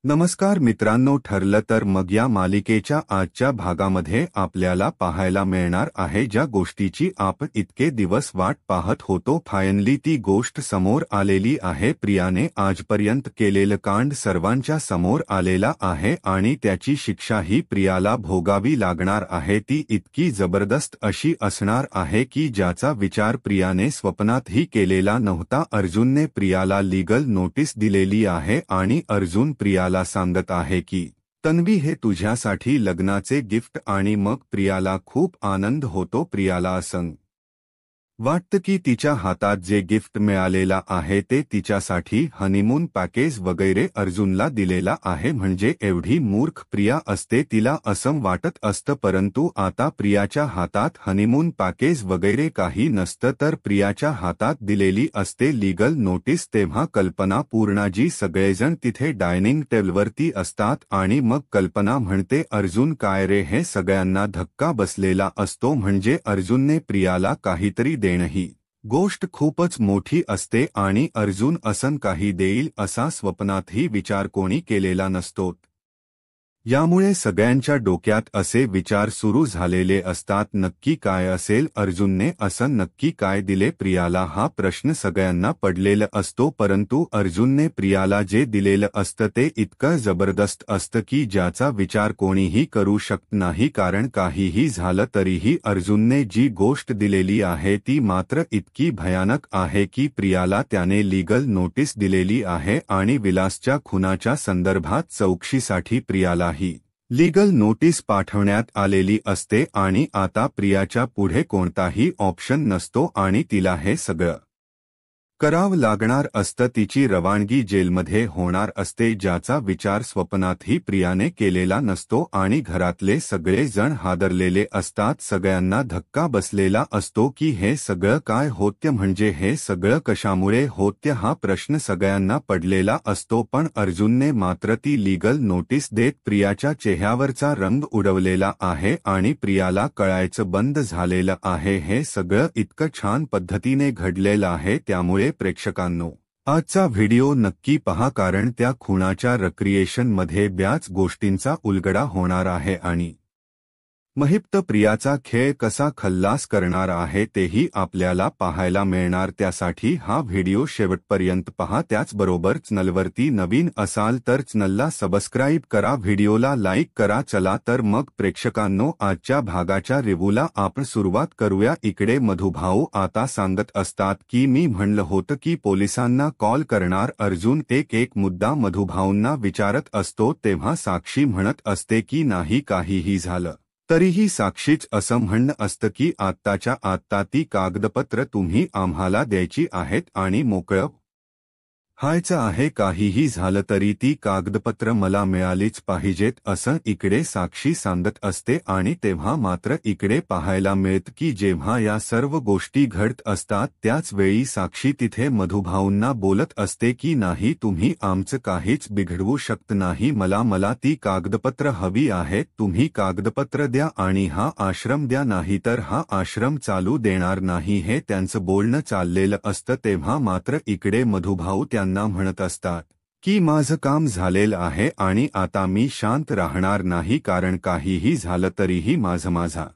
नमस्कार मित्रांनो, ठरलं तर मग या मालिकेच्या आजच्या भागामध्ये आपल्याला पाहायला मिळणार आहे ज्या गोष्टीची आपण इतके दिवस वाट पाहत होतो. फायनली ती गोष्ट समोर आलेली आहे. प्रियाने आजपर्यंत केलेलं कांड सर्वांच्या समोर आलेला आहे आणि त्याची शिक्षाही प्रियाला भोगावी लागणार आहे. ती इतकी जबरदस्त अशी असणार आहे की ज्याचा विचार प्रियाने स्वप्नातही केलेला नव्हता. अर्जुनने प्रियाला लीगल नोटीस दिलेली आहे आणि अर्जुन प्रियाला सांगत आहे की तन्वी हे तुझ्यासाठी लग्नाचे गिफ्ट आणि मग प्रियाला खूप आनंद होतो. प्रियाला असं वाटतं की तिच्या हातात जे गिफ्ट मिळालेला आहे ते तिच्यासाठी हनीमून पॅकेज वगैरे अर्जुनला दिलेला आहे. म्हणजे एवढी मूर्ख प्रिया असते तिला असं वाटत असतं, परंतु आता प्रियाच्या हातात हनीमून पॅकेज वगैरे काही नसतं तर प्रियाच्या हातात दिलेली असते लीगल नोटीस. तेव्हा कल्पना पूर्णाजी सगळेजण तिथे डायनिंग टेबलवरती असतात आणि मग कल्पना म्हणते, अर्जुन काय रे? हे सगळ्यांना धक्का बसलेला असतो. म्हणजे अर्जुनने प्रियाला काहीतरी देणं ही गोष्ट खूपच मोठी असते आणि अर्जुन असं काही देईल असा स्वप्नातही विचार कोणी केलेला नसतो. यामुळे सगळ्यांच्या डोक्यात असे विचार सुरू झालेले असतात, नक्की काय असेल? अर्जुनने असं नक्की काय दिले प्रियाला? हा प्रश्न सगळ्यांना पडलेला असतो. परंतु अर्जुनने प्रियाला जे दिलेलं असतं ते इतकं जबरदस्त असतं की ज्याचा विचार कोणीही करू शकत नाही. कारण काहीही झालं तरीही अर्जुनने जी गोष्ट दिलेली आहे ती मात्र इतकी भयानक आहे की प्रियाला त्याने लीगल नोटीस दिलेली आहे आणि विलासच्या खुनाच्या संदर्भात चौकशीसाठी प्रियाला लीगल नोटीस पाठवण्यात आलेली असते आणि आता प्रियाच्या पुढे कोणताही ऑप्शन नसतो आणि तिला हे सगळं करावं लागणार असतं. तिची रवानगी जेलमध्ये होणार असते ज्याचा विचार स्वप्नातही प्रियाने केलेला नसतो आणि घरातले सगळे जण हादरलेले असतात. सगळ्यांना धक्का बसलेला असतो की हे सगळं काय होतं? म्हणजे हे सगळं कशामुळे होतं हा प्रश्न सगळ्यांना पडलेला असतो. पण अर्जुनने मात्र ती लीगल नोटीस देत प्रियाच्या चेहऱ्यावरचा रंग उडवलेला आहे आणि प्रियाला कळायचं बंद झालेलं आहे. हे सगळं इतकं छान पद्धतीने घडलेलं आहे. त्यामुळे प्रेक्षकांनो, आजचा व्हिडिओ नक्की पहा कारण त्या खुनाच्या रिक्रिएशनमध्ये बऱ्याच गोष्टींचा उलगडा होणार आहे आणि महिप्त प्रियाचा खेळ कसा खल्लास करणार आहे तेही आपल्याला पाहायला मिळणार. त्यासाठी हा व्हिडिओ शेवटपर्यंत पहा. त्याचबरोबर चॅनलवरती नवीन असाल तर चॅनलला सबस्क्राईब करा, व्हिडिओला लाईक करा. चला तर मग प्रेक्षकांनो, आजच्या भागाच्या रिव्ह्यूला आपण सुरुवात करूया. इकडे मधुभाऊ आता सांगत असतात की मी म्हणलं होतं की पोलिसांना कॉल करणार. अर्जुन एक मुद्दा मधुभाऊंना विचारत असतो तेव्हा साक्षी म्हणत असते की नाही काहीही झालं तरीही साक्षीच असं म्हणणं असतं की आत्ताच्या आत्ता ती कागदपत्र तुम्ही आम्हाला द्यायची आहेत आणि मोकळं व्हायचं आहे. काहीही झालं तरी ती कागदपत्र मला मिळालीच पाहिजेत असं इकडे साक्षी सांगत असते आणि तेव्हा मात्र इकडे पाहायला मिळतं की जेव्हा या सर्व गोष्टी घडत असतात त्याच वेळी साक्षी तिथे मधुभाऊंना बोलत असते की नाही तुम्ही आमचं काहीच बिघडवू शकत नाही, मला ती कागदपत्र हवी आहेत. तुम्ही कागदपत्र द्या आणि हा आश्रम द्या, नाहीतर हा आश्रम चालू देणार नाही. हे त्यांचं बोलणं चाललेलं असतं. तेव्हा मात्र इकडे मधुभाऊ त्यांना म्हणत असतात की माझं काम झालेलं आहे आणि आता मी शांत राहणार नाही, कारण काहीही झालं तरीही माझा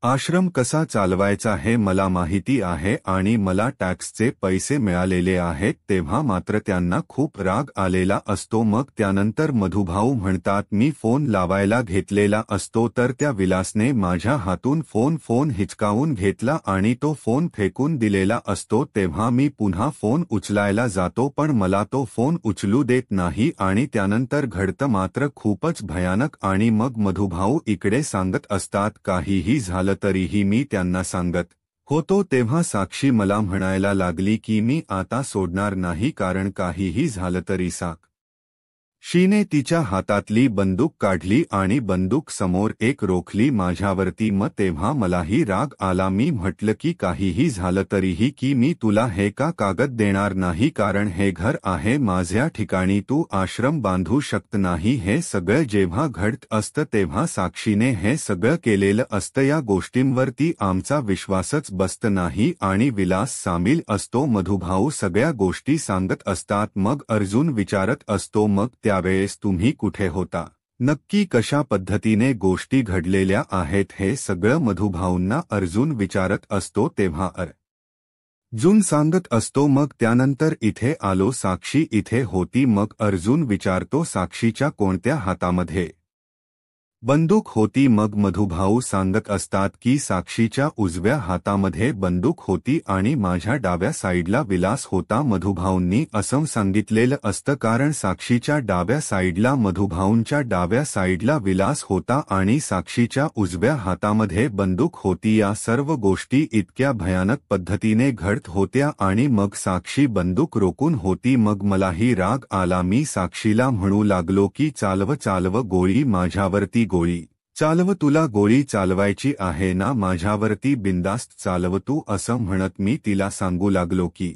आश्रम कसा चालवायचा हे मला माहिती आहे आणि मला टॅक्सचे पैसे मिळालेले आहेत. तेव्हा मात्र त्यांना खूप राग आलेला असतो. मग त्यानंतर मधुभाऊ म्हणतात मी फोन लावायला घेतलेला असतो तर त्या विलासने माझ्या हातून फोन हिचकावून घेतला आणि तो फोन फेकून दिलेला असतो. तेव्हा मी पुन्हा फोन उचलायला जातो पण मला तो फोन उचलू देत नाही आणि त्यानंतर घडतं मात्र खूपच भयानक. आणि मग मधुभाऊ इकडे सांगत असतात काहीही झालं तरीही मी त्यांना सांगत होतो. तेव्हा साक्षी मला म्हणायला लागली की मी आता सोडणार नाही, कारण काहीही झालं तरी शीने तिच्या हातातली बंदूक काढली आणि बंदूक समोर एक रोखली माझ्यावरती. मग तेव्हा मलाही राग आला. मी म्हटलं की काहीही झालं तरीही की मी तुला हे का कागद देणार नाही, कारण हे घर आहे माझ्या ठिकाणी, तू आश्रम बांधू शकत नाही. हे सगळं जेव्हा घडत असतं तेव्हा साक्षीने हे सगळं केलेलं असतं. या गोष्टींवरती आमचा विश्वासच बसत नाही आणि विलास सामील असतो. मधुभाऊ सगळ्या गोष्टी सांगत असतात. मग अर्जुन विचारत असतो मग त्या त्यावेळेस तुम्ही कुठे होता, नक्की कशा पद्धतीने गोष्टी घडलेल्या आहेत हे सगळं मधुभाऊंना अर्जुन विचारत असतो तेव्हा अर्जुन सांगत असतो मग त्यानंतर इथे आलो, साक्षी इथे होती. मग अर्जुन विचारतो साक्षीच्या कोणत्या हातामध्ये बंदूक होती. मग मधुभाऊ सांगत असतात की साक्षीच्या उजव्या हातामध्ये बंदूक होती आणि माझ्या डाव्या साईडला विलास होता. मधुभाऊंनी असं सांगितलेलं असतं कारण साक्षीच्या डाव्या साईडला मधुभाऊंच्या डाव्या साईडला विलास होता आणि साक्षीच्या उजव्या हातामध्ये बंदूक होती. या सर्व गोष्टी इतक्या भयानक पद्धतीने घडत होत्या आणि मग साक्षी बंदूक रोखून होती. मग मलाही राग आला. मी साक्षीला म्हणू लागलो की चालव चालव गोळी माझ्यावरती, गोळी चालव, तुला गोळी चालवायची आहे ना, माझ्यावरती बिंदास्त चालव तू, असं म्हणत मी तिला सांगू लागलो की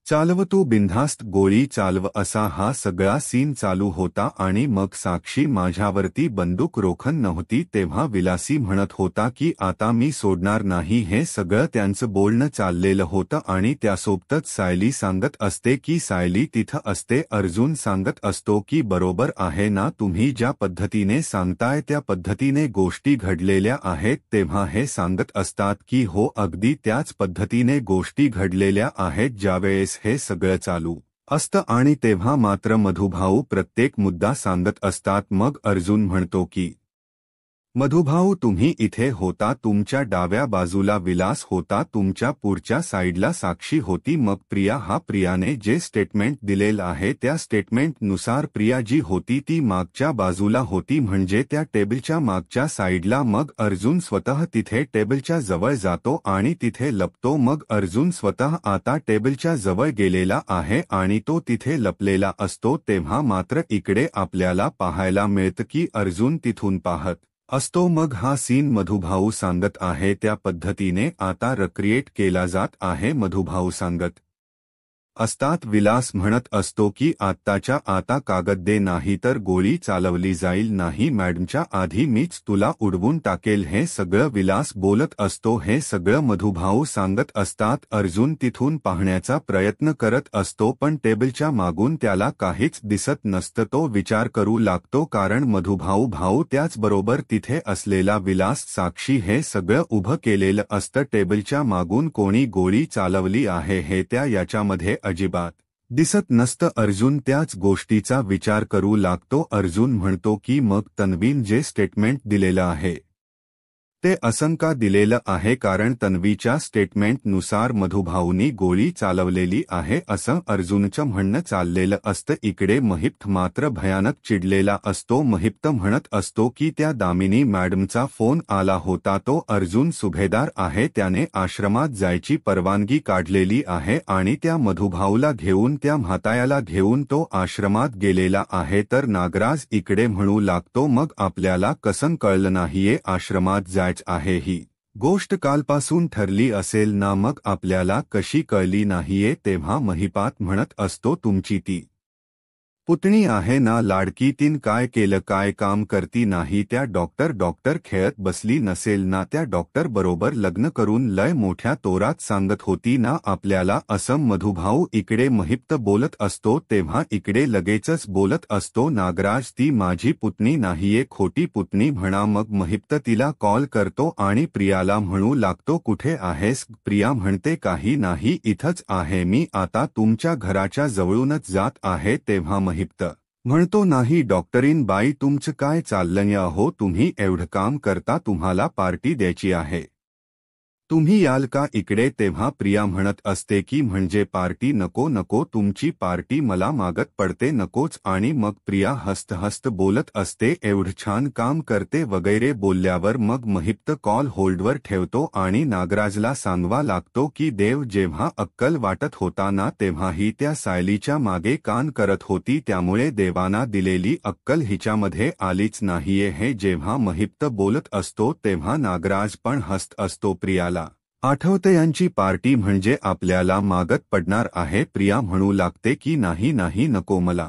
चालव तू बिनधास्त गोळी चालव. असा हा सगळा सीन चालू होता आणि मग साक्षी माझ्यावरती बंदूक रोखत नव्हती तेव्हा विलासी म्हणत होता की आता मी सोडणार नाही. हे सगळं त्यांचं बोलणं चाललेलं होतं आणि त्यासोबतच सायली सांगत असते की सायली तिथं असते. अर्जुन सांगत असतो की बरोबर आहे ना, तुम्ही ज्या पद्धतीने सांगताय त्या पद्धतीने गोष्टी घडलेल्या आहेत. तेव्हा हे सांगत असतात की हो, अगदी त्याच पद्धतीने गोष्टी घडलेल्या आहेत ज्यावेळेस हे सगळं चालू असतं आणि तेव्हा मात्र मधुभाऊ प्रत्येक मुद्दा सांगत असतात. मग अर्जुन म्हणतो की मधुभाऊ तुम्ही इथे होता, तुमच्या डाव्या बाजूला विलास होता, तुमच्या पुढच्या साईडला साक्षी होती. मग प्रियाने जे स्टेटमेंट दिलेलं आहे त्या स्टेटमेंटनुसार प्रिया जी होती ती मागच्या बाजूला होती, म्हणजे त्या टेबलच्या मागच्या साईडला. मग अर्जुन स्वतः तिथे टेबलच्या जवळ जातो आणि तिथे लपतो. मग अर्जुन स्वतः आता टेबलच्या जवळ गेलेला आहे आणि तो तिथे लपलेला असतो. तेव्हा मात्र इकडे आपल्याला पाहायला मिळतं की अर्जुन तिथून पाहत असतो. मग हा सीन मधुभाऊ सांगत आहे त्या पद्धतीने आता रिक्रिएट केला जात आहे. मधुभाऊ सांगत असतात, विलास म्हणत असतो की आत्ताच्या आता कागद दे नाही तर गोळी चालवली जाईल. नाही मॅडमच्या आधी मीच तुला उडवून टाकेल. हे सगळं विलास बोलत असतो. हे सगळं मधुभाऊ सांगत असतात. अर्जुन तिथून पाहण्याचा प्रयत्न करत असतो पण टेबलच्या मागून त्याला काहीच दिसत नसतं. तो विचार करू लागतो कारण मधुभाऊ त्याचबरोबर तिथे असलेला विलास, साक्षी हे सगळं उभं केलेलं असतं. टेबलच्या मागून कोणी गोळी चालवली आहे हे त्या याच्यामध्ये अजिबात दिसत नसतं. अर्जुन त्याच गोष्टीचा विचार करू लागतो. अर्जुन म्हणतो की मग तन्वीन जे स्टेटमेंट दिलेलं आहे ते असं का दिलेलं आहे, कारण तन्वीच्या स्टेटमेंटनुसार मधुभाऊनी गोळी चालवलेली आहे असं अर्जुनचं म्हणणं चाललेलं असतं. इकडे महिप्त मात्र भयानक चिडलेला असतो. महिप्त म्हणत असतो की त्या दामिनी मॅडमचा फोन आला होता, तो अर्जुन सुभेदार आहे, त्याने आश्रमात जायची परवानगी काढलेली आहे आणि त्या मधुभाऊला घेऊन, त्या म्हातायाला घेऊन तो आश्रमात गेलेला आहे. तर नागराज इकडे म्हणू लागतो मग आपल्याला कसं कळलं नाहीये आश्रमात जायचं आहे, ही गोष्ट कालपासून ठरली असेल ना, मग आपल्याला कशी कळली नाहीये. तेव्हा महिपात म्हणत असतो तुमची ती पुतणी आहे ना लाडकी, तीन काय केलं, काय काम करती नाही, त्या डॉक्टर खेळत बसली नसेल ना, त्या डॉक्टर बरोबर लग्न करून लय मोठ्या तोरात सांगत होती ना आपल्याला, असं मधुभाऊ इकडे महिप्त बोलत असतो. तेव्हा इकडे लगेचच बोलत असतो नागराज, ती माझी पुतणी नाहीये, खोटी पुतणी म्हणा. मग महिप्त तिला कॉल करतो आणि प्रियाला म्हणू लागतो कुठे आहेस. प्रिया म्हणते काही नाही, इथंच आहे मी, आता तुमच्या घराच्या जवळूनच जात आहे. तेव्हा महिप्त म्हणतो नाही डॉक्टरीन बाई, तुमचं काय चाललंय हो, तुम्ही एवढं काम करता, तुम्हाला पार्टी द्यायची आहे, तुम्ही याल का इकडे. तेव्हा प्रिया म्हणत असते की म्हणजे पार्टी नको नको, तुमची पार्टी मला मागत पडते, नकोच. आणि मग प्रिया हस्त बोलत असते एवढं छान काम करते वगैरे बोलल्यावर मग महिप्त कॉल होल्डवर ठेवतो आणि नागराजला सांगवा लागतो की देव जेव्हा अक्कल वाटत होता ना तेव्हाही त्या सायलीच्या मागे कान करत होती, त्यामुळे देवाना दिलेली अक्कल हिच्यामध्ये आलीच नाहीये. हे जेव्हा महिप्त बोलत असतो तेव्हा नागराज पण हसत असतो. प्रियाला आठवते यांची पार्टी म्हणजे आपल्याला मागत पडणार आहे. प्रिया म्हणू लागते की नाही नको मला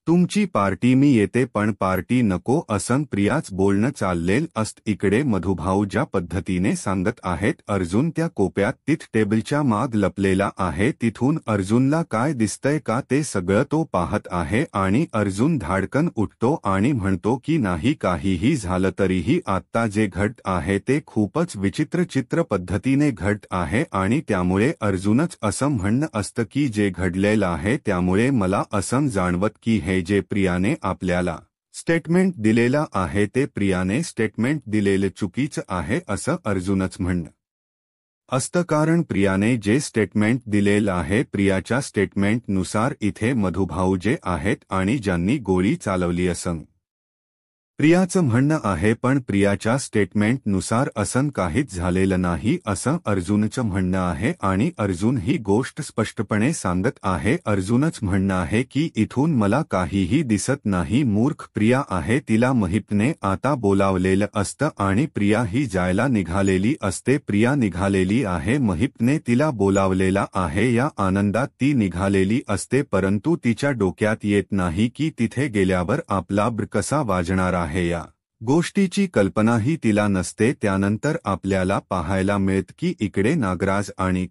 तुमची पार्टी मी येते पण पार्टी नको असं प्रियाच बोलणं चाललेल असत. इकडे मधुभाऊ ज्या पद्धतीने सांगत आहेत अर्जुन त्या कोप्यात तिथ टेबलच्या माग लपलेला आहे तिथून अर्जुनला काय दिसतंय का ते सगळं तो पाहत आहे आणि अर्जुन धाडकन उठतो आणि म्हणतो की नाही काहीही झालं तरीही आत्ता जे घडत आहे ते खूपच विचित्र चित्र पद्धतीने घडत आहे आणि त्यामुळे अर्जुनच असं म्हणणं असतं की जे घडलेलं आहे त्यामुळे मला असं जाणवत की हे जे प्रियाने आपल्याला स्टेटमेंट दिलेला आहे ते प्रियाने स्टेटमेंट दिलेलं चुकीचं आहे असं अर्जुनच म्हणणं असतं कारण प्रियाने जे स्टेटमेंट दिलेलं आहे प्रियाच्या स्टेटमेंटनुसार इथे मधुभाऊ जे आहेत आणि ज्यांनी गोळी चालवली असं प्रियाचं म्हणणं आहे पण प्रियाच्या स्टेटमेंटनुसार असं काहीच झालेलं नाही असं अर्जुनचं म्हणणं आहे आणि अर्जुन ही गोष्ट स्पष्टपणे सांगत आहे. अर्जुनच म्हणणं आहे की इथून मला काहीही दिसत नाही मूर्ख प्रिया आहे तिला महिपने आता बोलावलेलं असतं आणि प्रिया ही जायला निघालेली असते. प्रिया निघालेली आहे महिपने तिला बोलावलेला आहे या आनंदात ती निघालेली असते परंतु तिच्या डोक्यात येत नाही की तिथे गेल्यावर आपला ब्र कसा वाजणार आहे या गोष्टीची कल्पनाही तिला नसते. त्यानंतर आपल्याला पाहायला मिळत की इकडे नागराज आणि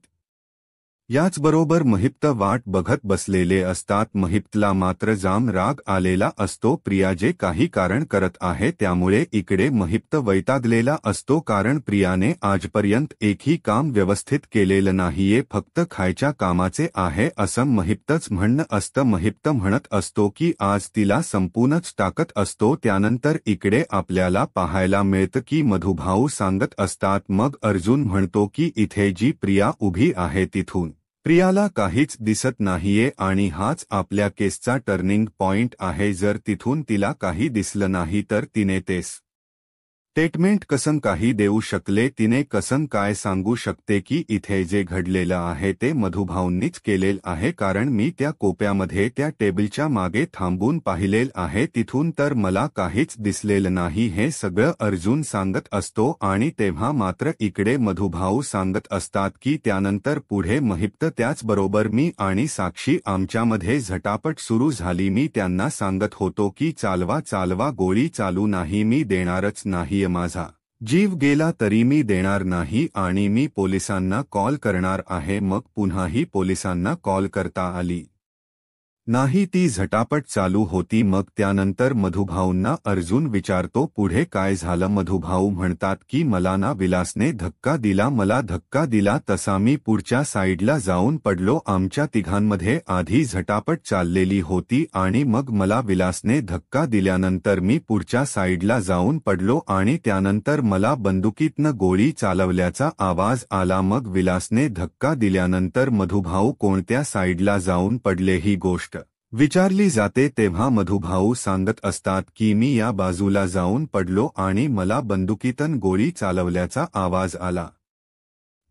याचबरोबर महिप्त वाट बघत बसलेले असतात. महिप्तला मात्र जाम राग आलेला असतो. प्रिया जे काही कारण करत आहे त्यामुळे इकडे महिप्त वैतागलेला असतो कारण प्रियाने आजपर्यंत एकही काम व्यवस्थित केलेलं नाहीये फक्त खायच्या कामाचे आहे असं महिप्तच म्हणणं असतं. महिप्त म्हणत असतो की आज तिला संपूनच टाकत असतो. त्यानंतर इकडे आपल्याला पाहायला मिळतं की मधुभाऊ सांगत असतात मग अर्जुन म्हणतो की इथे जी प्रिया उभी आहे तिथून प्रियाला काहीच दिसत नाहीये आणि हाच आपल्या केसचा टर्निंग पॉइंट आहे. जर तिथून तिला काही दिसलं नाही तर तिने तेच स्टेटमेंट कसं काही देऊ शकले तिने कसं काय सांगू शकते की इथे जे घडलेलं आहे ते मधुभाऊंनीच केलेलं आहे कारण मी त्या कोप्यामध्ये त्या टेबलच्या मागे थांबून पाहिलेलं आहे तिथून तर मला काहीच दिसलेलं नाही हे सगळं अर्जुन सांगत असतो. आणि तेव्हा मात्र इकडे मधुभाऊ सांगत असतात की त्यानंतर पुढे महिप्त त्याचबरोबर मी आणि साक्षी आमच्यामध्ये झटापट सुरू झाली. मी त्यांना सांगत होतो की चालवा चालवा गोळी चालू नाही मी देणारच नाही माझा जीव गेला तरी मी देणार नाही आणि मी पोलिसांना कॉल करणार आहे. मग पुन्हाही पोलिसांना कॉल करता आली नाही ती झटापट चालू होती. मग त्यानंतर मधुभाऊंना अर्जुन विचारतो पुढे काय झालं. मधुभाऊ म्हणतात की मला ना विलासने धक्का दिला मला धक्का दिला तसा मी पुढच्या साईडला जाऊन पडलो. आमच्या तिघांमध्ये आधी झटापट चाललेली होती आणि मग मला विलासने धक्का दिल्यानंतर मी पुढच्या साईडला जाऊन पडलो आणि त्यानंतर मला बंदुकीतनं गोळी चालवल्याचा आवाज आला. मग विलासने धक्का दिल्यानंतर मधुभाऊ कोणत्या साईडला जाऊन पडले ही गोष्ट विचारली जाते तेव्हा मधुभाऊ सांगत असतात की मी या बाजूला जाऊन पडलो आणि मला बंदुकीतून गोळी चालवल्याचा आवाज आला.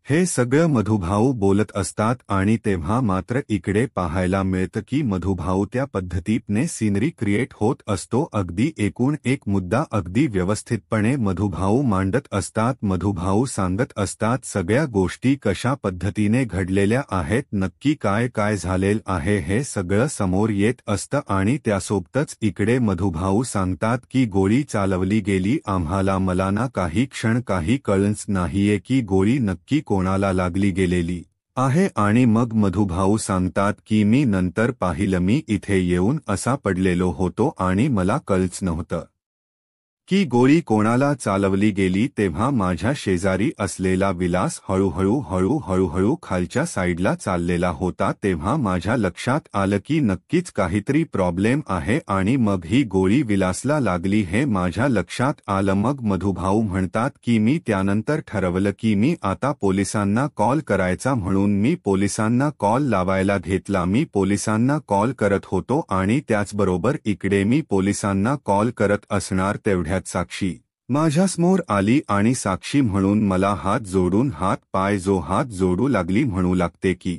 हे सगळं मधुभाऊ बोलत असतात आणि तेव्हा मात्र इकडे पाहायला मिळतं की मधुभाऊ त्या पद्धतीने सीनरी क्रिएट होत असतो. अगदी एकूण एक मुद्दा अगदी व्यवस्थितपणे मधुभाऊ मांडत असतात. मधुभाऊ सांगत असतात सगळ्या गोष्टी कशा पद्धतीने घडलेल्या आहेत नक्की काय काय झालेलं आहे हे सगळं समोर येत असतं आणि त्यासोबतच इकडे मधुभाऊ सांगतात की गोळी चालवली गेली आम्हाला मला ना काही क्षण काही कळलंच नाहीये की गोळी नक्की कोणाला लागली गेलेली आहे. आणि मग मधुभाऊ सांगतात की मी नंतर पाहिलं मी इथे येऊन असा पडलेलो होतो आणि मला कळच नव्हतं की गोळी कोणाला चालवली गेली. तेव्हा माझ्या शेजारी असलेला विलास हळूहळू खालच्या साईडला चाललेला होता. तेव्हा माझ्या लक्षात आलं की नक्कीच काहीतरी प्रॉब्लेम आहे आणि मग ही गोळी विलासला लागली हे माझ्या लक्षात आलं. मग मधुभाऊ म्हणतात की मी त्यानंतर ठरवलं की मी आता पोलिसांना कॉल करायचा म्हणून मी पोलिसांना कॉल लावायला घेतला. मी पोलिसांना कॉल करत होतो आणि त्याचबरोबर इकडे मी पोलिसांना कॉल करत असणार तेवढ्या साक्षी माझ्यासमोर आली आणि साक्षी म्हणून मला हात जोडून हात पाय जो हात जोडू लागली म्हणू लागते की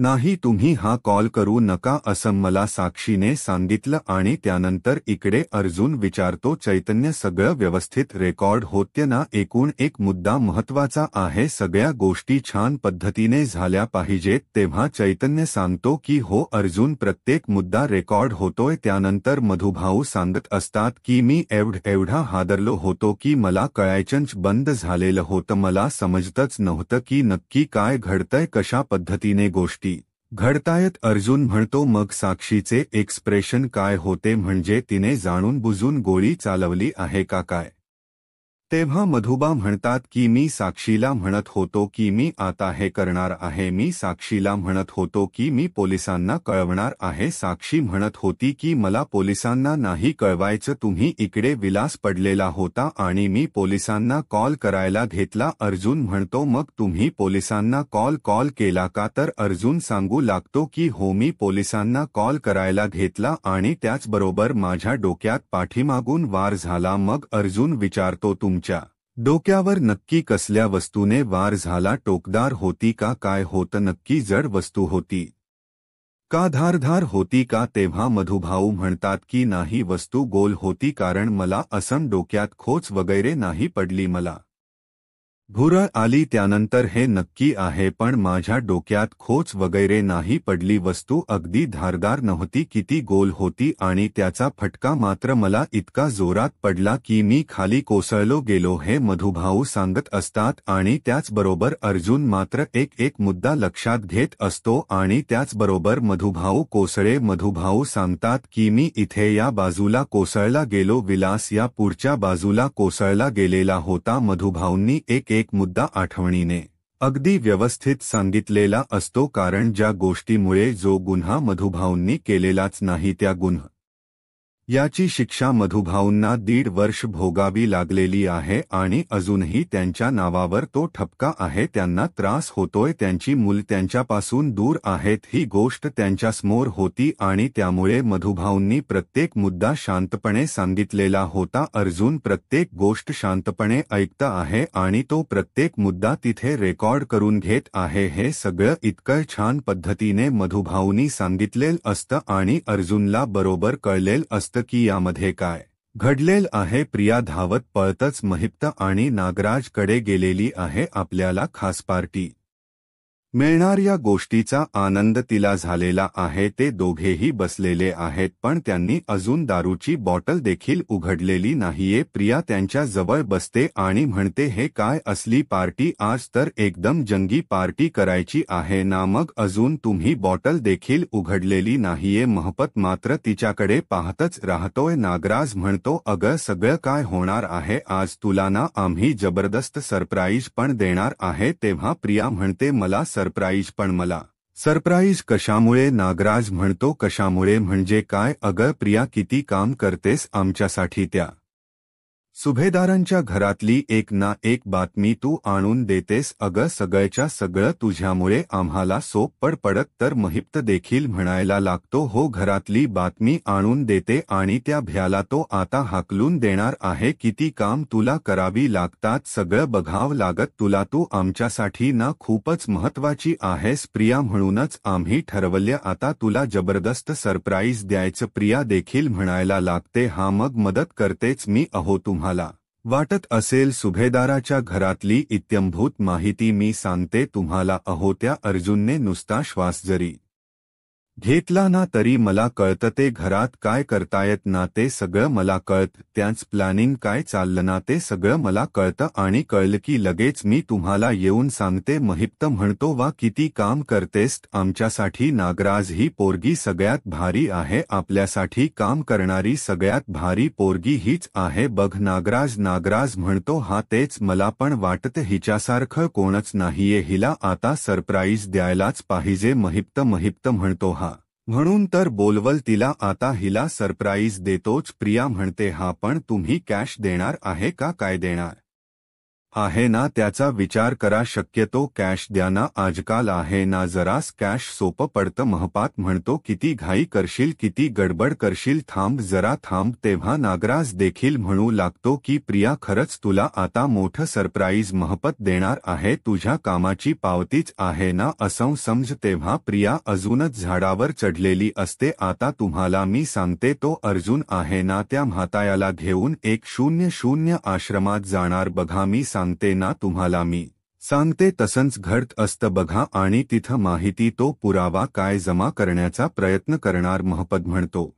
नाही, तुम्ही हा कॉल करू नका असं मला साक्षीने सांगितलं आणि त्यानंतर इकडे अर्जुन विचारतो, चैतन्य सगळं व्यवस्थित रेकॉर्ड होते ना? एकूण एक मुद्दा महत्वाचा आहे, सगळ्या गोष्टी छान पद्धतीने झाल्या पाहिजेत. तेव्हा चैतन्य सांगतो की हो अर्जुन, प्रत्येक मुद्दा रेकॉर्ड होतोय. त्यानंतर मधुभाऊ सांगत असतात की मी एवढा हादरलो होतो की मला कळायचंच बंद झालेलं होतं. मला समजतच नव्हतं की नक्की काय घडतंय, कशा पद्धतीने गोष्टी घडतायत. अर्जुन म्हणतो, मग साक्षीचे एक्सप्रेशन काय होते? म्हणजे तिने जाणून बुजून गोळी चालवली आहे का काय? तेव्हा मधुबा म्हणतात की मी साक्षीला म्हणत होतो की मी आता हे करणार आहे. मी साक्षीला म्हणत होतो की मी पोलिसांना कळवणार आहे. साक्षी म्हणत होती की मला पोलिसांना नाही कळवायचं, तुम्ही इकडे विलास पडलेला होता आणि मी पोलिसांना कॉल करायला घेतला. अर्जुन म्हणतो, मग तुम्ही पोलिसांना कॉल केला का? तर अर्जुन सांगू लागतो की हो, मी पोलिसांना कॉल करायला घेतला आणि त्याचबरोबर माझ्या डोक्यात पाठीमागून वार झाला. मग अर्जुन विचारतो, तुमच्या डोक्यावर नक्की कसल्या वस्तूने वार झाला? टोकदार होती का? काय होतं नक्की? जड वस्तू होती का? धारधार होती का? तेव्हा मधुभाऊ म्हणतात की नाही, वस्तू गोल होती, कारण मला असं डोक्यात खोच वगैरे नाही पडली, मला भुरळ आली त्यानंतर हे नक्की आहे, पण माझ्या डोक्यात खोच वगैरे नाही पडली. वस्तू अगदी धारदार नव्हती, किती गोल होती आणि त्याचा फटका मात्र मला इतका जोरात पडला की मी खाली कोसळलो गेलो, हे मधुभाऊ सांगत असतात. आणि त्याचबरोबर अर्जुन मात्र एक मुद्दा लक्षात घेत असतो आणि त्याचबरोबर मधुभाऊ कोसळे. मधुभाऊ सांगतात की मी इथे या बाजूला कोसळला गेलो, विलास या पुढच्या बाजूला कोसळला गेलेला होता. मधुभाऊंनी एक मुद्दा आठवणीने अगदी व्यवस्थित सांगितलेला असतो, कारण ज्या गोष्टीमुळे जो गुन्हा मधुभाऊंनी केलेलाच नाही त्या याची शिक्षा मधुभाऊंना 1.5 वर्ष भोगावी लागलेली आहे आणि अजूनही त्यांच्या नावावर तो ठपका आहे. त्यांना त्रास होतोय, त्यांची मूल त्यांच्यापासून दूर आहेत, ही गोष्ट त्यांच्यासमोर होती आणि त्यामुळे मधुभाऊंनी प्रत्येक मुद्दा शांतपणे सांगितलेला होता. अर्जुन प्रत्येक गोष्ट शांतपणे ऐकत आहे आणि तो प्रत्येक मुद्दा तिथे रेकॉर्ड करून घेत आहे. हे सगळं इतकं छान पद्धतीने मधुभाऊंनी सांगितलेलं असतं आणि अर्जुनला बरोबर कळलेलं असतं की यामध्ये काय घडलेल आहे. प्रिया धावत पळतच महिप्त आणि नागराजकडे गेलेली आहे. आपल्याला खास पार्टी मिळणार या गोष्टीचा आनंद तिला झालेला आहे. ते दोघेही बसलेले आहेत, पण त्यांनी अजून दारूची बॉटल देखील उघडलेली नाहीये. प्रिया त्यांच्या जवळ बसते आणि म्हणते, हे काय असली पार्टी? आज तर एकदम जंगी पार्टी करायची आहे ना? मग अजून तुम्ही बॉटल देखील उघडलेली नाहीये. महपत मात्र तिच्याकडे पाहतच राहतोय. नागराज म्हणतो, अगं सगळं काय होणार आहे आज? तुला ना आम्ही जबरदस्त सरप्राईज पण देणार आहे. तेव्हा प्रिया म्हणते, मला सरप्राईज? पण मला सरप्राईज कशामुळे? नागराज म्हणतो, कशामुळे म्हणजे काय? अगं प्रिया, किती काम करतेस आमच्यासाठी. त्या सुभेदारांच्या घरातली एक ना एक बातमी तू आणून देतेस. अगं सगळ्याच्या सगळं तुझ्यामुळे आम्हाला सोप पडत. तर महिप्त देखील म्हणायला लागतो, हो घरातली बातमी आणून देते आणि त्या भ्याला तो आता हाकलून देणार आहे. किती काम तुला करावी लागतात, सगळं बघावं लागत तुला. तू आमच्यासाठी ना खूपच महत्वाची आहेस प्रिया, म्हणूनच आम्ही ठरवलं आता तुला जबरदस्त सरप्राईज द्यायचं. प्रिया देखील म्हणायला लागते, हा मग मदत करतेच मी. अहो तुम्हाला वाटत असेल सुभेदाराच्या घरातली इत्यंभूत माहिती मी सांगते तुम्हाला. अहो त्या अर्जुनने नुसता श्वास जरी घेतला ना तरी मला कळतं, ते घरात काय करतायत ना ते सगळं मला कळतं. त्यांचं प्लॅनिंग काय चाललं ना ते सगळं मला कळतं आणि कळलं की लगेच मी तुम्हाला येऊन सांगते. महिप्त म्हणतो, वा किती काम करतेस आमच्यासाठी. नागराज, ही पोरगी सगळ्यात भारी आहे, आपल्यासाठी काम करणारी सगळ्यात भारी पोरगी हीच आहे बघ. नागराज म्हणतो, हा तेच मला पण वाटतं, हिच्यासारखं कोणच नाहीये, हिला आता सरप्राईज द्यायलाच पाहिजे. महिप्त म्हणतो, हा म्हणून तर बोलवल तिला आता, हिला सरप्राईज देतोच. प्रिया म्हणते, हा पण तुम्ही कॅश देणार आहे का? काय देणार? आहे ना त्याचा विचार करा. शक्यतो कॅश द्या ना. आजकाल आहे ना जरास कॅश सोपं पडतं. महपात म्हणतो किती घाई करशील, किती गडबड करशील, थांब जरा थांब. तेव्हा नागराज देखील म्हणू लागतो की प्रिया खरंच तुला आता मोठं सरप्राईज महपत देणार आहे. तुझ्या कामाची पावतीच आहे ना असं समज. तेव्हा प्रिया अजूनच झाडावर चढलेली असते. आता तुम्हाला मी सांगते तो अर्जुन आहे ना त्या म्हातायाला घेऊन 100 आश्रमात जाणार बघा. मी सांगते ना तुम्हाला, मी सांगते तसंच घडत असतं बघा. आणि तिथं माहिती तो पुरावा काय जमा करण्याचा प्रयत्न करणार. महपत म्हणतो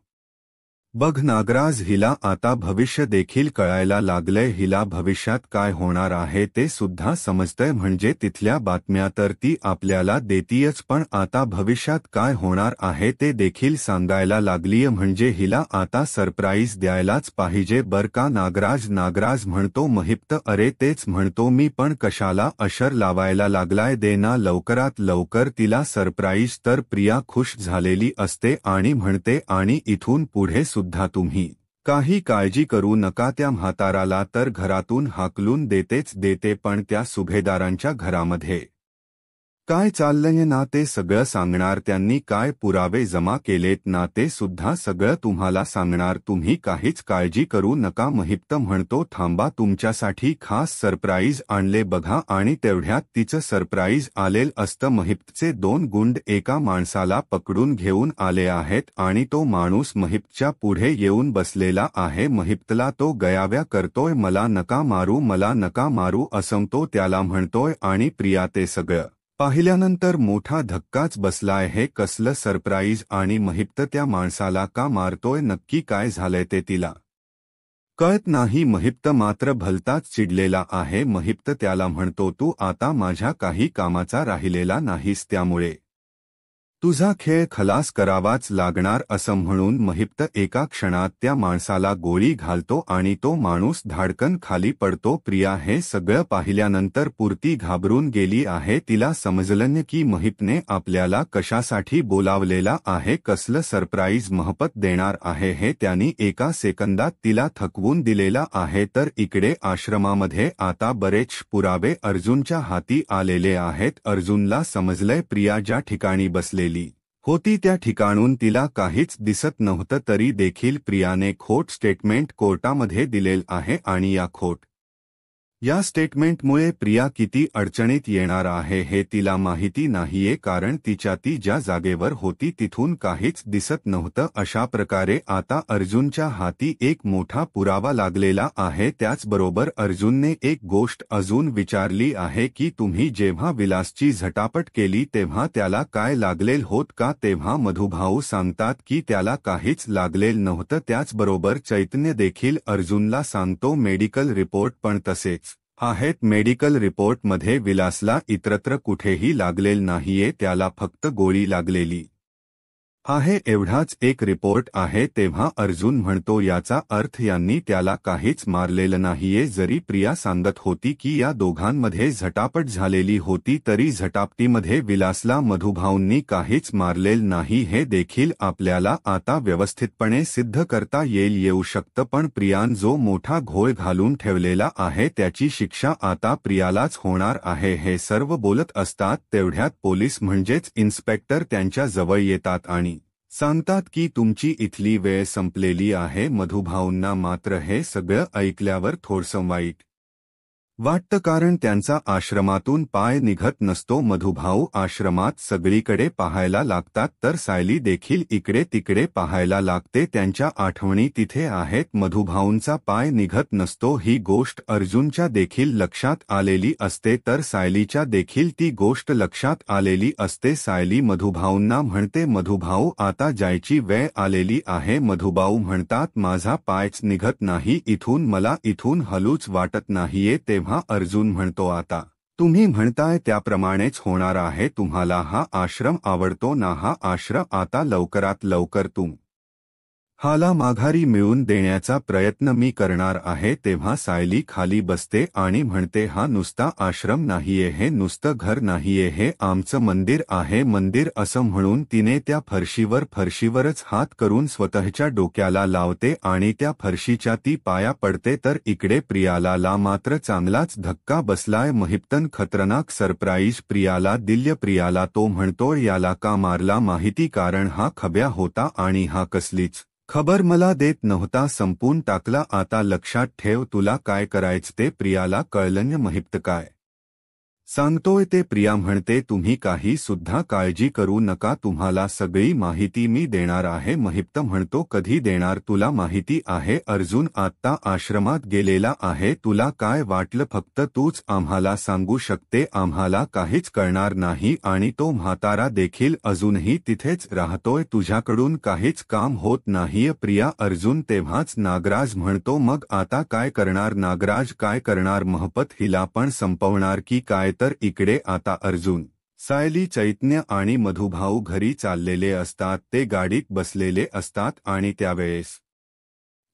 बघ नागराज, हिला आता भविष्य देखील कळायला लागलंय. हिला भविष्यात काय होणार आहे ते सुद्धा समजतंय. म्हणजे तिथल्या बातम्या तर ती आपल्याला देतीयच, पण आता भविष्यात काय होणार आहे ते देखील सांगायला लागलीय. म्हणजे हिला आता सरप्राईज द्यायलाच पाहिजे बर का. नागराज म्हणतो महिप्त, अरे तेच म्हणतो मी, पण कशाला अशर लावायला लागलाय. दे ना लवकरात लवकर तिला सरप्राईज. तर प्रिया खुश झालेली असते आणि म्हणते आणि इथून पुढे सुद्धा तुम्ही काही काळजी करू नका. त्या म्हाताराला तर घरातून हाकलून देते, पण त्या सुभेदारांच्या घरामध्ये काय चाललंय ना ते सगळं सांगणार. त्यांनी काय पुरावे जमा केलेत ना ते सुद्धा सगळं तुम्हाला सांगणार. तुम्ही काहीच काळजी करू नका. महिप्त म्हणतो थांबा, तुमच्यासाठी खास सरप्राईज आणले बघा. आणि तेवढ्यात तिचं सरप्राईज आलेल असतं. महिप्तचे 2 गुंड एका माणसाला पकडून घेऊन आले आहेत आणि तो माणूस महिप्तच्या पुढे येऊन बसलेला आहे. महिप्तला तो गयाव्या करतोय, मला नका मारू असं तो त्याला म्हणतोय. आणि प्रिया ते सगळं पाहिल्यानंतर मोठा धक्काच बसलाय. हे कसलं सरप्राईज आणि महिप्त त्या माणसाला का मारतोय, नक्की काय झालंय ते तिला कळत नाही. महिप्त मात्र भलताच चिडलेला आहे. महिप्त त्याला म्हणतो तू आता माझ्या काही कामाचा राहिलेला नाहीस, त्यामुळे तुझा खेळ खलास करावाच लागणार असं म्हणून महिप्त एका क्षणात त्या माणसाला गोळी घालतो आणि तो माणूस धाडकन खाली पडतो. प्रिया हे सगळं पाहिल्यानंतर पुरती घाबरून गेली आहे. तिला समजलं की महिप्तने आपल्याला कशासाठी बोलावलेला आहे, कसलं सरप्राईज महपत देणार आहे हे त्यांनी एका सेकंदात तिला थकवून दिलेला आहे. तर इकडे आश्रमामध्ये आता बरेच पुरावे अर्जुनच्या हाती आलेले आहेत. अर्जुनला समजलंय प्रिया ज्या ठिकाणी बसलेली होती त्या ठिकाणून तिला काहीच दिसत नव्हतं. तरी देखील प्रियाने खोट स्टेटमेंट कोर्टामध्ये दिलेलं आहे आणि या स्टेटमेंटमुळे प्रिया किती अडचणीत येणार आहे हे तिला माहिती नाहीये, कारण ती ज्या जागेवर होती तिथून काहीच दिसत नव्हतं. अशा प्रकारे आता अर्जुनच्या हाती एक मोठा पुरावा लागलेला आहे. त्याचबरोबर अर्जुनने एक गोष्ट अजून विचारली आहे की तुम्ही जेव्हा विलासची झटापट केली तेव्हा त्याला काय लागलेल होत का. तेव्हा मधुभाऊ सांगतात की त्याला काहीच लागलेल नव्हतं. त्याचबरोबर चैतन्य देखील अर्जुनला सांगतो मेडिकल रिपोर्ट पण तसेच आहेत. मेडिकल रिपोर्टमध्ये विलासला इतरत्र कुठेही लागलेल नाहीये, त्याला फक्त गोळी लागलेली आहे एवढाच एक रिपोर्ट आहे. तेव्हा अर्जुन म्हणतो याचा अर्थ यांनी त्याला काहीच मारलेलं नाहीये. जरी प्रिया सांगत होती की या दोघांमध्ये झटापट झालेली होती तरी झटापटीमध्ये विलासला मधुभाऊंनी काहीच मारलेलं नाही हे देखील आपल्याला आता व्यवस्थितपणे सिद्ध करता येऊ शकतं. पण प्रियान जो मोठा घोळ घालून ठेवलेला आहे त्याची शिक्षा आता प्रियालाच होणार आहे. हे सर्व बोलत असतात तेवढ्यात पोलीस म्हणजेच इन्स्पेक्टर त्यांच्या जवळ येतात आणि सांगतात की तुमची इथली वेळ संपलेली आहे. मधुभाऊंना मात्र हे सगळं ऐकल्यावर थोडसं वाईट वाटतं, कारण त्यांचा आश्रमातून पाय निघत नसतो. मधुभाऊ आश्रमात सगळीकडे पाहायला लागतात तर सायली देखील इकडे तिकडे पाहायला लागते. त्यांच्या आठवणी तिथे आहेत. मधुभाऊंचा पाय निघत नसतो ही गोष्ट अर्जुनच्या देखील लक्षात आलेली असते तर सायलीच्या देखील ती गोष्ट लक्षात आलेली असते. सायली मधुभाऊंना म्हणते मधुभाऊ आता जायची वेळ आलेली आहे. मधुभाऊ म्हणतात माझा पायच निघत नाही इथून, मला इथून हलूच वाटत नाहीये. तेव्हा अर्जुन म्हणतो आता तुम्ही म्हणताय त्याप्रमाणेच होणार आहे. तुम्हाला हा आश्रम आवडतो ना, हा आश्रम आता लवकरात लवकर हाला माघारी मिळवून देण्याचा प्रयत्न मी करणार आहे. तेव्हा सायली खाली बसते आणि म्हणते, हा नुसता आश्रम नाहीये, हे नुसतं घर नाहीये, हे आमचं मंदिर आहे. मंदिर असं म्हणून तिने त्या फरशीवरच हात करून स्वतःच्या डोक्याला लावते आणि त्या फरशीच्या ती पाया पडते. तर इकडे प्रियाला मात्र चांगलाच धक्का बसलाय. महिप्तन खतरनाक सरप्राईज प्रियाला दिल्य. प्रियाला तो म्हणतो, याला का मारला माहिती, कारण हा खब्या होता आणि हा कसलीच खबर मला देत नव्हता, संपून टाकला. आता लक्षात ठेव, तुला काय करायचं ते प्रियाला कळलं. महिप्त काय सांगतोय ते प्रिया म्हणते, तुम्ही काही सुद्धा काळजी करू नका, तुम्हाला सगळी माहिती मी देणार आहे. महिप्त म्हणतो, कधी देणार? तुला माहिती आहे अर्जुन आत्ता आश्रमात गेलेला आहे, तुला काय वाटलं फक्त तूच आम्हाला सांगू शकते, आम्हाला काहीच कळणार नाही. आणि तो म्हातारा देखील अजूनही तिथेच राहतोय, तुझ्याकडून काहीच काम होत नाहीये. प्रिया अर्जुन तेव्हाच नागराज म्हणतो, मग आता काय करणार? नागराज काय करणार? महपत हिला पण संपवणार की काय? तर इकडे आता अर्जुन, सायली, चैतन्य आणि मधुभाऊ घरी चाललेले असतात. ते गाडीत बसलेले असतात आणि त्यावेळेस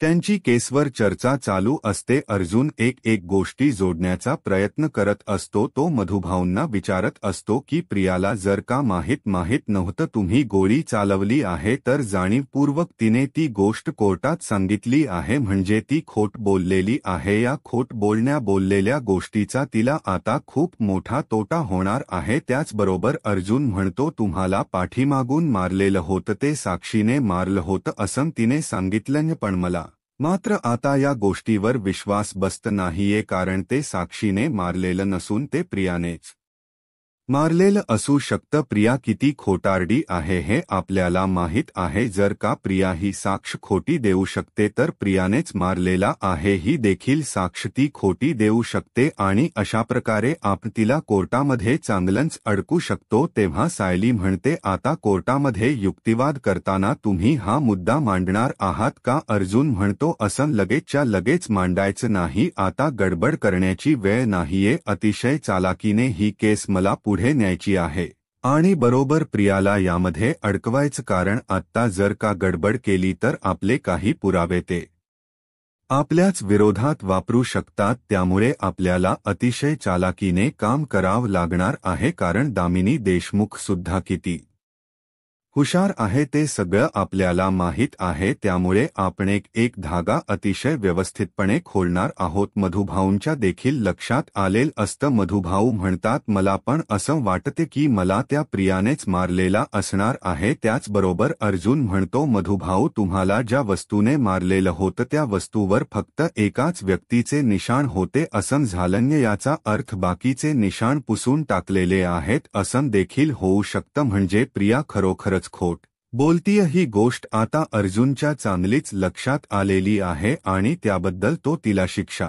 त्यांची केसवर चर्चा चालू असते. अर्जुन एक गोष्टी जोडण्याचा प्रयत्न करत असतो. तो मधुभाऊंना विचारत असतो की प्रियाला जर का माहीत नव्हतं तुम्ही गोळी चालवली आहे, तर जाणीवपूर्वक तिने ती गोष्ट कोर्टात सांगितली आहे, म्हणजे ती खोट बोललेली आहे. या खोट बोललेल्या गोष्टीचा तिला आता खूप मोठा तोटा होणार आहे. त्याचबरोबर अर्जुन म्हणतो, तुम्हाला पाठीमागून मारलेलं होतं, ते साक्षीने मारलं होतं असं तिने सांगितलं, पण मला मात्र आता या गोष्टीवर विश्वास बसत नाहीये, कारण ते साक्षीने मारलेलं नसून ते प्रियानेच मारलेलं असू शकतं. प्रिया किती खोटारडी आहे हे आपल्याला माहीत आहे. जर का प्रिया ही साक्ष खोटी देऊ शकते, तर प्रियानेच मारलेला आहे ही देखील साक्ष ती खोटी देऊ शकते आणि अशा प्रकारे आपण तिला कोर्टामध्ये चांगलंच अडकू शकतो. तेव्हा सायली म्हणते, आता कोर्टामध्ये युक्तिवाद करताना तुम्ही हा मुद्दा मांडणार आहात का? अर्जुन म्हणतो, असं लगेचच्या लगेच मांडायचं नाही, आता गडबड करण्याची वेळ नाहीये. अतिशय चालाकीने ही केस मला पुढे न्यायची आहे आणि बरोबर प्रियाला यामध्ये अडकवायचं, कारण आत्ता जर का गडबड केली तर आपले काही पुरावे ते आपल्याच विरोधात वापरू शकतात. त्यामुळे आपल्याला अतिशय चालाकीने काम करावं लागणार आहे, कारण दामिनी देशमुख सुद्धा किती हुशार आहे ते सगळं आपल्याला माहीत आहे. त्यामुळे आपण एक धागा अतिशय व्यवस्थितपणे खोलणार आहोत. मधुभाऊंच्या देखील लक्षात आलेल असतं. मधुभाऊ म्हणतात, मला पण असं वाटते की मला त्या प्रियानेच मारलेला असणार आहे. त्याचबरोबर अर्जुन म्हणतो, मधुभाऊ, तुम्हाला ज्या वस्तूने मारलेलं होतं त्या वस्तूवर फक्त एकाच व्यक्तीचे निशाण होते असं झालं, याचा अर्थ बाकीचे निशाण पुसून टाकलेले आहेत असं देखील होऊ शकतं. म्हणजे प्रिया खरोखरच खोट बोलतीय ही गोष्ट आता अर्जुनच्या चांगलीच लक्षात आलेली आहे आणि त्याबद्दल तो तिला शिक्षा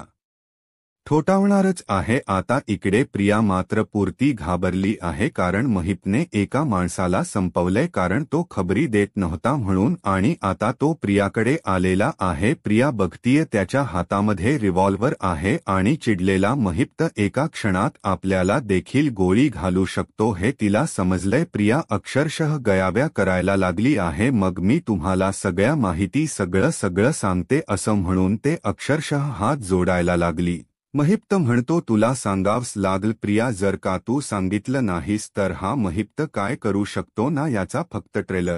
ठोठावणारच आहे. आता इकडे प्रिया मात्र पुरती घाबरली आहे, कारण महिपने एका माणसाला संपवलंय, कारण तो खबरी देत नव्हता म्हणून, आणि आता तो प्रियाकडे आलेला आहे. प्रिया बघतीय त्याच्या हातामध्ये रिव्हॉल्वर आहे आणि चिडलेला महिप एका क्षणात आपल्याला देखील गोळी घालू शकतो हे तिला समजलंय. प्रिया अक्षरशः गयाव्या करायला लागली आहे. मग मी तुम्हाला सगळ्या माहिती सगळं सांगते असं म्हणून ते अक्षरशः हात जोडायला लागली. महिप्त म्हणतो, तुला सांगावंच लागल प्रिया, जर का तू सांगितलं नाहीस तर हा महिप्त काय करू शकतो ना, याचा फक्त ट्रेलर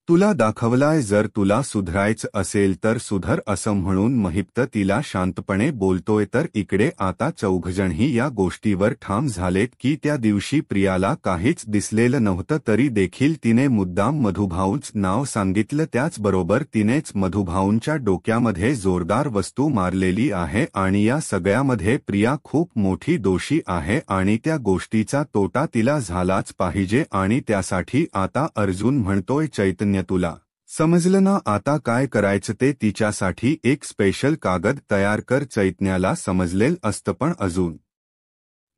तुला दाखवलाय. जर तुला सुधरायचं असेल तर सुधर असं म्हणून महिप्त तिला शांतपणे बोलतोय. तर इकडे आता चौघजणही या गोष्टीवर ठाम झालेत की त्या दिवशी प्रियाला काहीच दिसलेलं नव्हतं, तरी देखील तिने मुद्दाम मधुभाऊंच नाव सांगितलं. त्याचबरोबर तिनेच मधुभाऊंच्या डोक्यामध्ये जोरदार वस्तू मारलेली आहे आणि या सगळ्यामध्ये प्रिया खूप मोठी दोषी आहे आणि त्या गोष्टीचा तोटा तिला झालाच पाहिजे. आणि त्यासाठी आता अर्जुन म्हणतोय, चैतन्य, तुला समजलं ना आता काय करायचं ते? तिच्यासाठी एक स्पेशल कागद तयार कर. चैतन्याला समजलेल असतं, पण अजून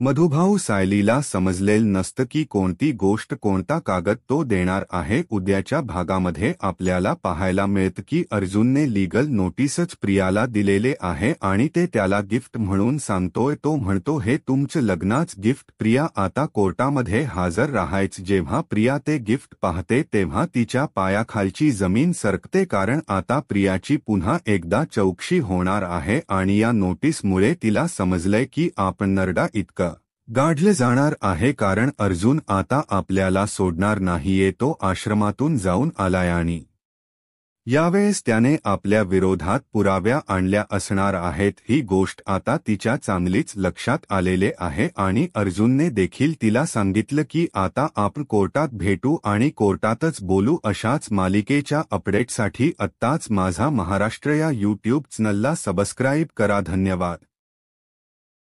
मधुभाऊ सायलीला समजलेलं नसतं की कोणती गोष्ट कोणता कागद तो देणार आहे. उद्याच्या भागामध्ये आपल्याला पाहायला मिळतं की अर्जुनने लीगल नोटीसच प्रियाला दिलेले आहे आणि ते त्याला गिफ्ट म्हणून सांगतोय. तो म्हणतो हे तुमचं लग्नाच गिफ्ट. प्रिया आता कोर्टामध्ये हजर राहायचं. जेव्हा प्रिया ते गिफ्ट पाहते तेव्हा तिच्या पायाखालची जमीन सरकते, कारण आता प्रियाची पुन्हा एकदा चौकशी होणार आहे आणि या नोटीसमुळे तिला समजलंय की आपण नरडा इतकं गाढलं जाणार आहे, कारण अर्जुन आता आपल्याला सोडणार नाहीये. तो आश्रमातून जाऊन आलाय आणि यावेळेस त्याने आपल्या विरोधात पुराव्या आणल्या असणार आहेत. ही गोष्ट आता तिच्या चांगलीच लक्षात आलेले आहे आणि अर्जुनने देखील तिला सांगितलं की आता आपण कोर्टात भेटू आणि कोर्टातच बोलू. अशाच मालिकेच्या अपडेटसाठी आत्ताच माझा महाराष्ट्र या यूट्यूब चॅनलला सबस्क्राईब करा. धन्यवाद.